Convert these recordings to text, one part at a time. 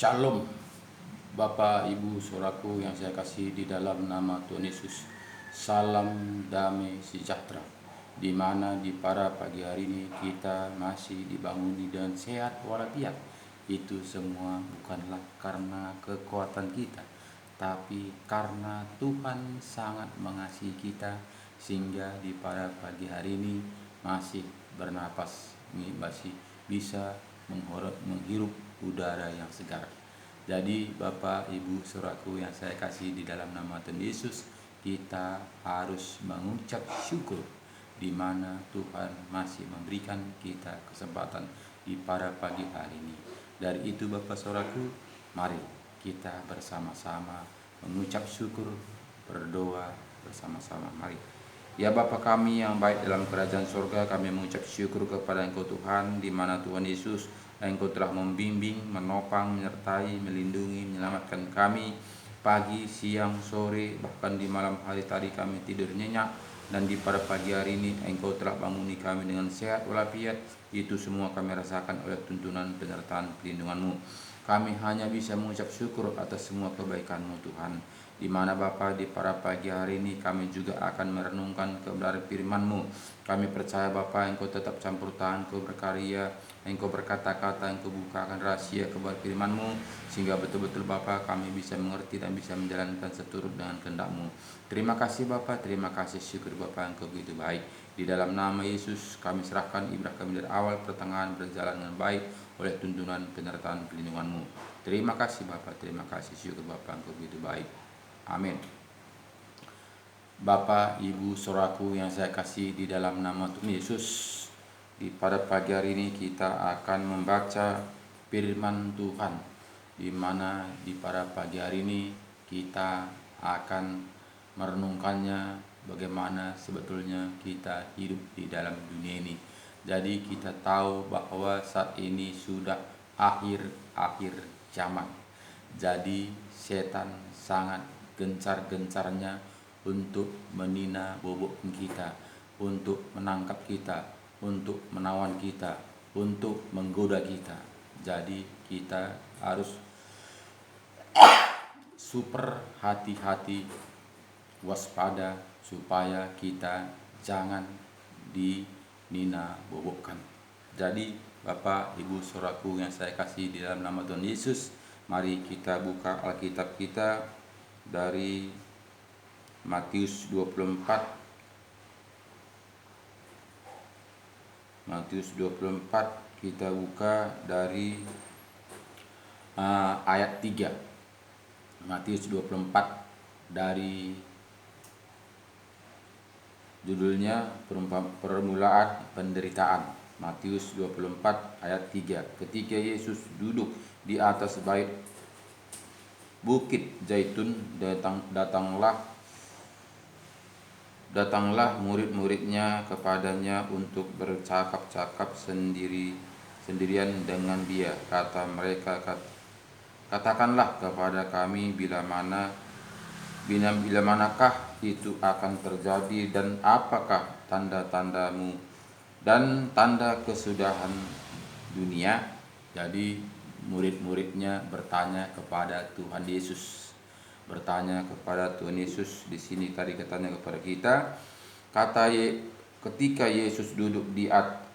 Shalom, Bapak, Ibu, Saudaraku yang saya kasih di dalam nama Tuhan Yesus. Salam damai sejahtera. Di mana di pada pagi hari ini kita masih dibanguni dengan sehat walafiat. Itu semua bukanlah karena kekuatan kita, tapi karena Tuhan sangat mengasihi kita sehingga di pada pagi hari ini masih bernapas, masih bisa menghirup udara yang segar. Jadi Bapak, Ibu, Saudaraku yang saya kasih di dalam nama Tuhan Yesus, kita harus mengucap syukur di mana Tuhan masih memberikan kita kesempatan di pada pagi hari ini. Dari itu Bapak Saudaraku, mari kita bersama-sama mengucap syukur, berdoa bersama-sama. Mari. Ya Bapa kami yang baik dalam kerajaan surga, kami mengucap syukur kepada Engkau Tuhan, di mana Tuhan Yesus Engkau telah membimbing, menopang, menyertai, melindungi, menyelamatkan kami pagi, siang, sore, bahkan di malam hari tadi kami tidur nyenyak, dan di pada pagi hari ini Engkau telah banguni kami dengan sehat walafiat. Itu semua kami rasakan oleh tuntunan penyertaan pelindungan-Mu. Kami hanya bisa mengucap syukur atas semua kebaikan-Mu Tuhan. Di mana Bapa, di pada pagi hari ini kami juga akan merenungkan kebenaran firman-Mu. Kami percaya Bapa, Engkau tetap campur tangan, Engkau berkarya, Engkau berkata-kata, Engkau bukakan rahasia kebenaran firman-Mu, sehingga betul-betul Bapa kami bisa mengerti dan bisa menjalankan seturut dengan kehendak-Mu. Terima kasih Bapa, terima kasih, syukur Bapa, Engkau begitu baik. Di dalam nama Yesus kami serahkan ibadah kami dari awal pertengahan berjalan dengan baik oleh tuntunan penyertaan pelindungan-Mu. Terima kasih Bapa, terima kasih, syukur Bapa, Engkau begitu baik. Amin. Bapak, Ibu, Saudaraku yang saya kasih di dalam nama Tuhan Yesus, di pada pagi hari ini kita akan membaca firman Tuhan, di mana di pada pagi hari ini kita akan merenungkannya bagaimana sebetulnya kita hidup di dalam dunia ini. Jadi kita tahu bahwa saat ini sudah akhir zaman. Jadi setan sangat gencar-gencarnya untuk menina bobokkan kita, untuk menangkap kita, untuk menawan kita, untuk menggoda kita. Jadi kita harus super hati-hati, waspada, supaya kita jangan dinina bobokkan. Jadi Bapak, Ibu, Saudaraku yang saya kasih di dalam nama Tuhan Yesus, mari kita buka Alkitab kita dari Matius 24. Matius 24 kita buka dari ayat 3. Matius 24 dari judulnya permulaan penderitaan. Matius 24 ayat 3. Ketika Yesus duduk di atas Bukit Zaitun, datanglah murid-muridnya kepadanya untuk bercakap-cakap sendirian dengan dia. Kata mereka, katakanlah kepada kami bila manakah itu akan terjadi, dan apakah tanda-tandamu dan tanda kesudahan dunia. Jadi murid-muridnya bertanya kepada Tuhan Yesus. Di sini tadi katanya kepada kita, ketika Yesus duduk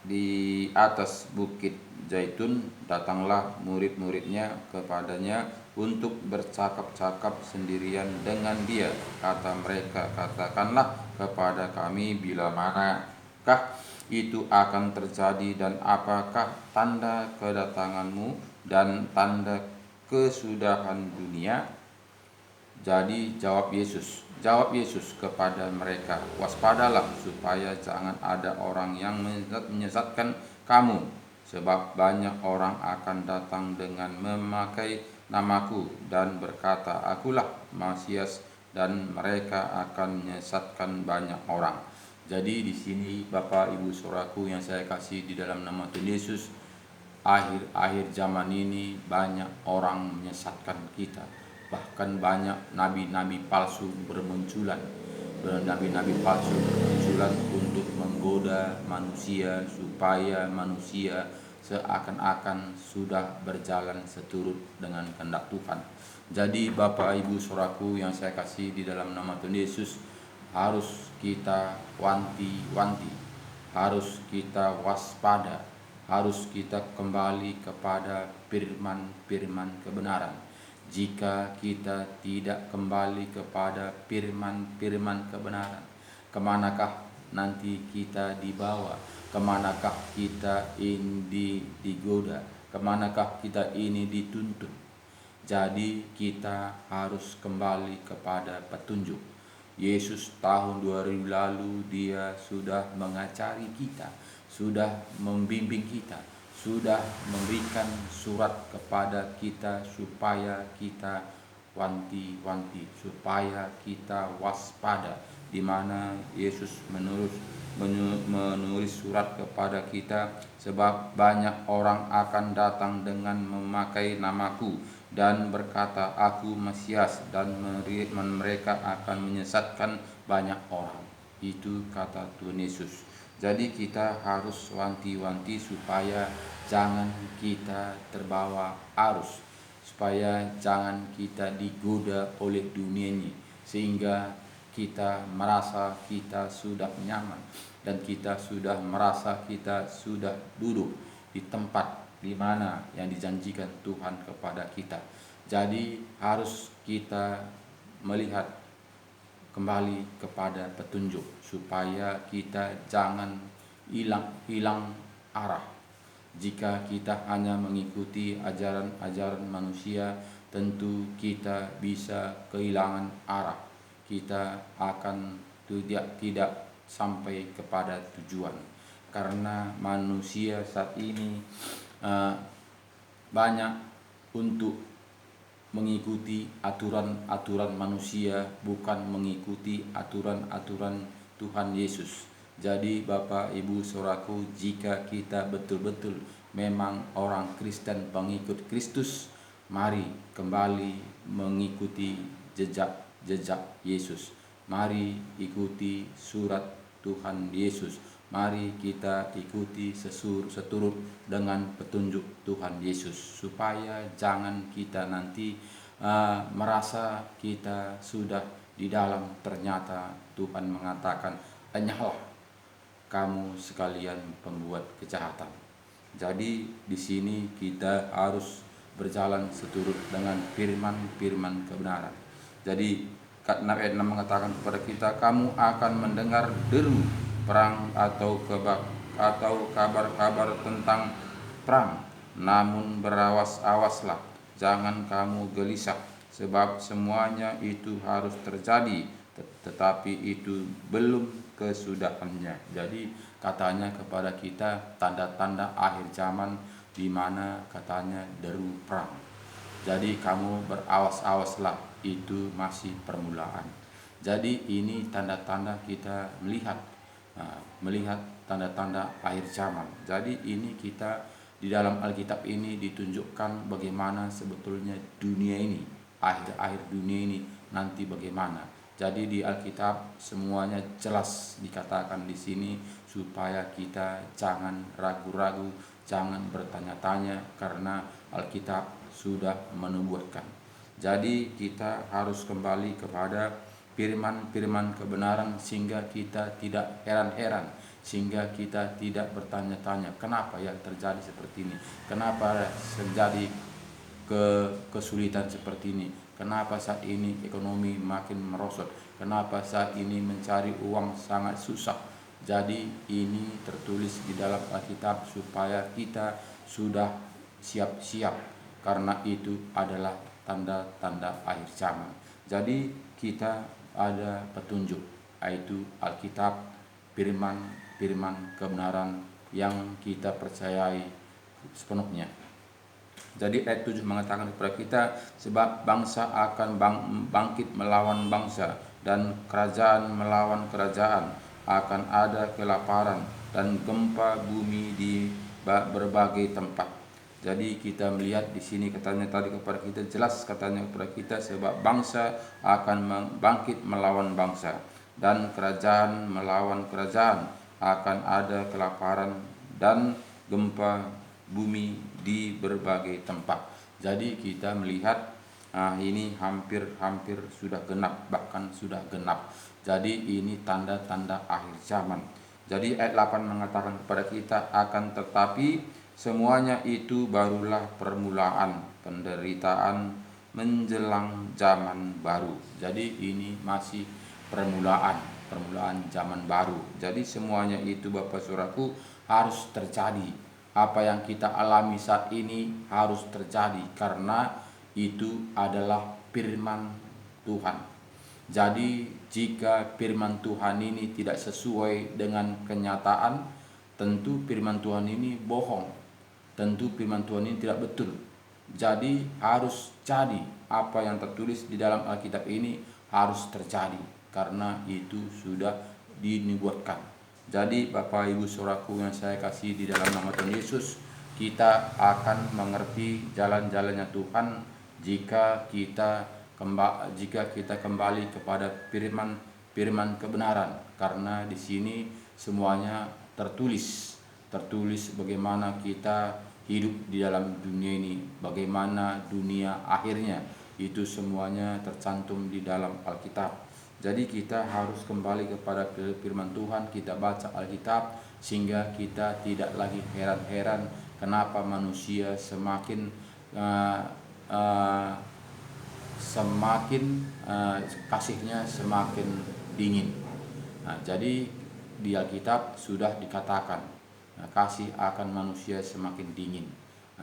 di atas Bukit Zaitun, datanglah murid-muridnya kepadanya untuk bercakap-cakap sendirian dengan dia. Kata mereka, katakanlah kepada kami bila manakah itu akan terjadi, dan apakah tanda kedatanganmu dan tanda kesudahan dunia. Jadi jawab Yesus kepada mereka, waspadalah supaya jangan ada orang yang menyesatkan kamu, sebab banyak orang akan datang dengan memakai namaku dan berkata, akulah Masias, dan mereka akan menyesatkan banyak orang. Jadi di sini Bapak, Ibu, Saudaraku yang saya kasih di dalam nama Tuhan Yesus, akhir zaman ini banyak orang menyesatkan kita. Bahkan banyak nabi-nabi palsu bermunculan untuk menggoda manusia supaya manusia seakan-akan sudah berjalan seturut dengan kehendak Tuhan. Jadi Bapak Ibu Saudaraku yang saya kasih di dalam nama Tuhan Yesus, harus kita wanti-wanti, harus kita waspada, harus kita kembali kepada firman-firman kebenaran. Jika kita tidak kembali kepada firman-firman kebenaran, kemanakah nanti kita dibawa? Kemanakah kita ini digoda? Kemanakah kita ini dituntut? Jadi kita harus kembali kepada petunjuk. Yesus tahun 2000 lalu dia sudah mengajari kita, sudah membimbing kita, sudah memberikan surat kepada kita supaya kita wanti-wanti, supaya kita waspada, di mana Yesus menulis surat kepada kita, sebab banyak orang akan datang dengan memakai namaku dan berkata aku Mesias, dan mereka akan menyesatkan banyak orang. Itu kata Tuhan Yesus. Jadi kita harus wanti-wanti supaya jangan kita terbawa arus, supaya jangan kita digoda oleh dunia ini, sehingga kita merasa kita sudah nyaman dan kita sudah merasa kita sudah duduk di tempat di mana yang dijanjikan Tuhan kepada kita. Jadi harus kita melihat kembali kepada petunjuk supaya kita jangan hilang arah. Jika kita hanya mengikuti ajaran-ajaran manusia, tentu kita bisa kehilangan arah. Kita akan tidak sampai kepada tujuan, karena manusia saat ini banyak untuk mengikuti aturan-aturan manusia, bukan mengikuti aturan-aturan Tuhan Yesus. Jadi Bapak Ibu Saudaraku, jika kita betul-betul memang orang Kristen pengikut Kristus, mari kembali mengikuti jejak Yesus. Mari ikuti surat Tuhan Yesus. Mari kita ikuti seturut dengan petunjuk Tuhan Yesus, supaya jangan kita nanti merasa kita sudah di dalam, ternyata Tuhan mengatakan, "Enyahlah kamu sekalian pembuat kejahatan." Jadi di sini kita harus berjalan seturut dengan firman-firman kebenaran. Jadi ayat 6 mengatakan kepada kita, "Kamu akan mendengar deru perang atau kabar-kabar tentang perang. Namun berawas-awaslah, jangan kamu gelisah, sebab semuanya itu harus terjadi, tetapi itu belum kesudahannya." Jadi katanya kepada kita tanda-tanda akhir zaman, di mana katanya deru perang. Jadi kamu berawas-awaslah, itu masih permulaan. Jadi ini tanda-tanda kita melihat tanda-tanda akhir zaman. Jadi ini kita di dalam Alkitab ini ditunjukkan bagaimana sebetulnya dunia ini, akhir dunia ini nanti bagaimana. Jadi di Alkitab semuanya jelas dikatakan di sini, supaya kita jangan ragu-ragu, jangan bertanya-tanya, karena Alkitab sudah menubuatkan. Jadi kita harus kembali kepada firman-firman kebenaran, sehingga kita tidak heran-heran, sehingga kita tidak bertanya-tanya, kenapa yang terjadi seperti ini, kenapa terjadi kesulitan seperti ini, kenapa saat ini ekonomi makin merosot, kenapa saat ini mencari uang sangat susah. Jadi ini tertulis di dalam Alkitab supaya kita sudah siap-siap, karena itu adalah tanda-tanda akhir zaman. Jadi kita ada petunjuk, yaitu Alkitab, firman kebenaran yang kita percayai sepenuhnya. Jadi ayat 7 mengatakan kepada kita, "Sebab bangsa akan bangkit melawan bangsa, dan kerajaan melawan kerajaan. Akan ada kelaparan dan gempa bumi di berbagai tempat." Jadi kita melihat di sini katanya tadi kepada kita, jelas katanya kepada kita, sebab bangsa akan bangkit melawan bangsa dan kerajaan melawan kerajaan, akan ada kelaparan dan gempa bumi di berbagai tempat. Jadi kita melihat ini hampir sudah genap, bahkan sudah genap. Jadi ini tanda-tanda akhir zaman. Jadi ayat 8 mengatakan kepada kita, akan tetapi semuanya itu barulah permulaan penderitaan menjelang zaman baru. Jadi ini masih permulaan zaman baru. Jadi semuanya itu Bapak Saudaraku harus terjadi. Apa yang kita alami saat ini harus terjadi karena itu adalah firman Tuhan. Jadi jika firman Tuhan ini tidak sesuai dengan kenyataan, tentu firman Tuhan ini bohong. Tentu firman Tuhan ini tidak betul. Jadi harus jadi apa yang tertulis di dalam Alkitab ini harus terjadi karena itu sudah dinubuatkan. Jadi Bapak Ibu Saudaraku yang saya kasih di dalam nama Tuhan Yesus, kita akan mengerti jalan-jalannya Tuhan jika kita kembali kepada firman kebenaran, karena di sini semuanya tertulis bagaimana kita hidup di dalam dunia ini, bagaimana dunia akhirnya, itu semuanya tercantum di dalam Alkitab. Jadi kita harus kembali kepada firman Tuhan, kita baca Alkitab sehingga kita tidak lagi heran-heran kenapa manusia semakin kasihnya semakin dingin. Jadi di Alkitab sudah dikatakan kasih akan manusia semakin dingin.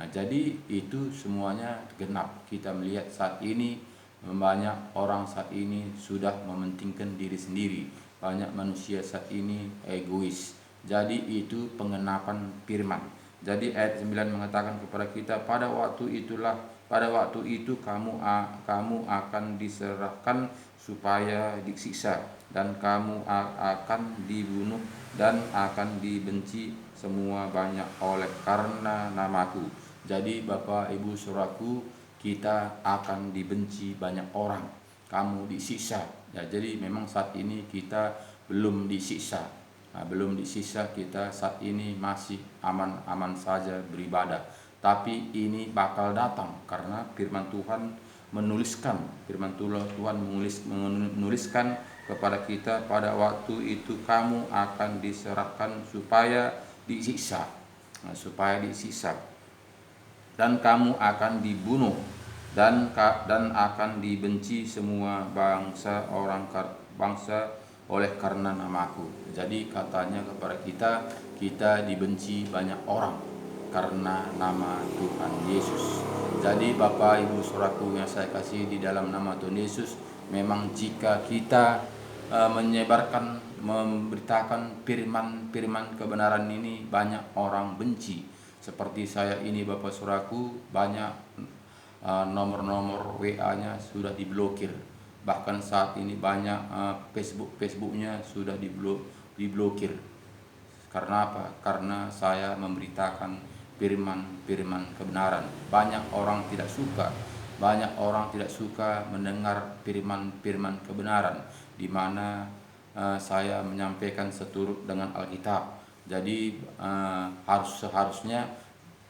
Jadi itu semuanya genap. Kita melihat saat ini banyak orang saat ini sudah mementingkan diri sendiri. Banyak manusia saat ini egois. Jadi itu pengenapan firman. Jadi ayat 9 mengatakan kepada kita, pada waktu itu kamu akan diserahkan supaya disiksa, dan kamu akan dibunuh dan akan dibenci semua banyak oleh karena namaku. Jadi Bapak Ibu Saudaraku, kita akan dibenci banyak orang, kamu disiksa. Ya, jadi memang saat ini kita belum disiksa. Belum disiksa, kita saat ini masih aman-aman saja beribadah. Tapi ini bakal datang karena firman Tuhan menuliskan kepada kita, pada waktu itu kamu akan diserahkan supaya disiksa, dan kamu akan dibunuh dan akan dibenci semua bangsa oleh karena namaku. Jadi katanya kepada kita dibenci banyak orang karena nama Tuhan Yesus. Jadi Bapak Ibu Saudaraku yang saya kasih di dalam nama Tuhan Yesus, memang jika kita memberitakan firman kebenaran ini, banyak orang benci. Seperti saya ini Bapak Saudaraku, banyak nomor-nomor WA-nya sudah diblokir. Bahkan saat ini banyak Facebooknya sudah diblokir. Karena apa? Karena saya memberitakan firman kebenaran. Banyak orang tidak suka mendengar firman kebenaran, di mana saya menyampaikan seturut dengan Alkitab. Jadi seharusnya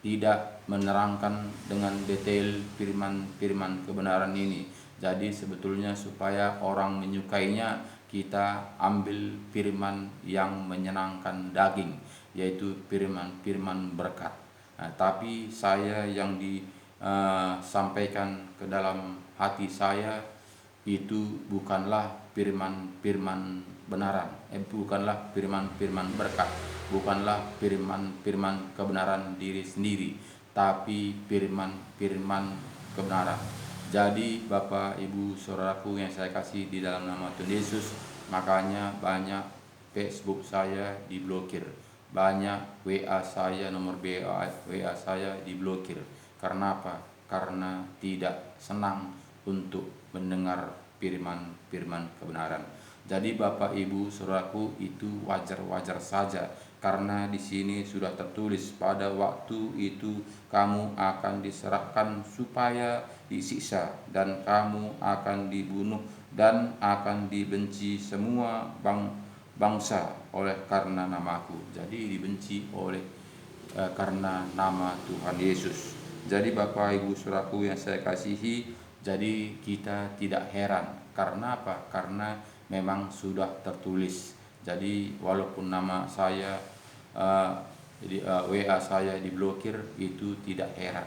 tidak menerangkan dengan detail firman kebenaran ini. Jadi sebetulnya supaya orang menyukainya, kita ambil firman yang menyenangkan daging, yaitu firman berkat. Tapi saya yang disampaikan ke dalam hati saya itu bukanlah firman benaran, bukanlah firman berkat, bukanlah firman kebenaran diri sendiri, tapi firman kebenaran. Jadi Bapak Ibu Saudaraku yang saya kasih di dalam nama Tuhan Yesus, makanya banyak Facebook saya diblokir, banyak WA saya, nomor WA saya diblokir. Karena apa? Karena tidak senang untuk mendengar firman kebenaran. Jadi Bapak Ibu Saudaraku, itu wajar-wajar saja, karena di sini sudah tertulis, pada waktu itu kamu akan diserahkan supaya disiksa, dan kamu akan dibunuh dan akan dibenci semua bangsa oleh karena namaku. Jadi dibenci oleh karena nama Tuhan Yesus. Jadi Bapak Ibu Saudaraku yang saya kasihi, jadi kita tidak heran. Karena apa? Karena memang sudah tertulis. Jadi walaupun nama saya WA saya diblokir, itu tidak heran.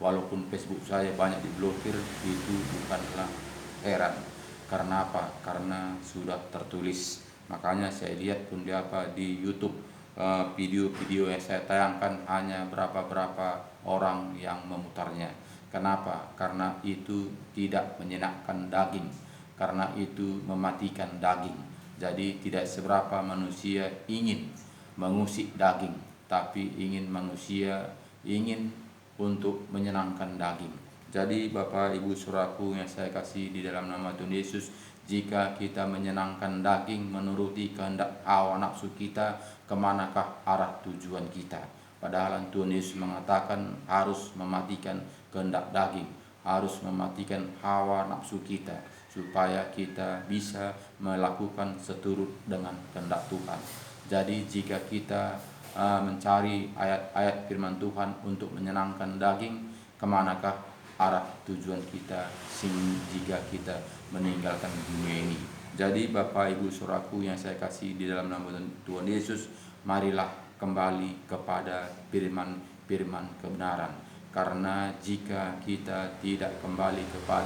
Walaupun Facebook saya banyak diblokir, itu bukanlah heran. Karena apa? Karena sudah tertulis. Makanya saya lihat pun di YouTube, video-video yang saya tayangkan hanya berapa orang yang memutarnya. Kenapa? Karena itu tidak menyenangkan daging, karena itu mematikan daging. Jadi tidak seberapa manusia ingin mengusik daging, tapi manusia ingin untuk menyenangkan daging. Jadi Bapak Ibu Saudaraku yang saya kasih di dalam nama Tuhan Yesus, jika kita menyenangkan daging menuruti kehendak hawa nafsu kita, kemanakah arah tujuan kita? Padahal Tuhan Yesus mengatakan harus mematikan kehendak daging, harus mematikan hawa nafsu kita, supaya kita bisa melakukan seturut dengan kehendak Tuhan. Jadi jika kita mencari ayat-ayat firman Tuhan untuk menyenangkan daging, kemanakah arah tujuan kita jika kita meninggalkan dunia ini? Jadi Bapak Ibu Saudaraku yang saya kasih di dalam nama Tuhan Yesus, marilah kembali kepada firman kebenaran. Karena jika kita tidak kembali kepada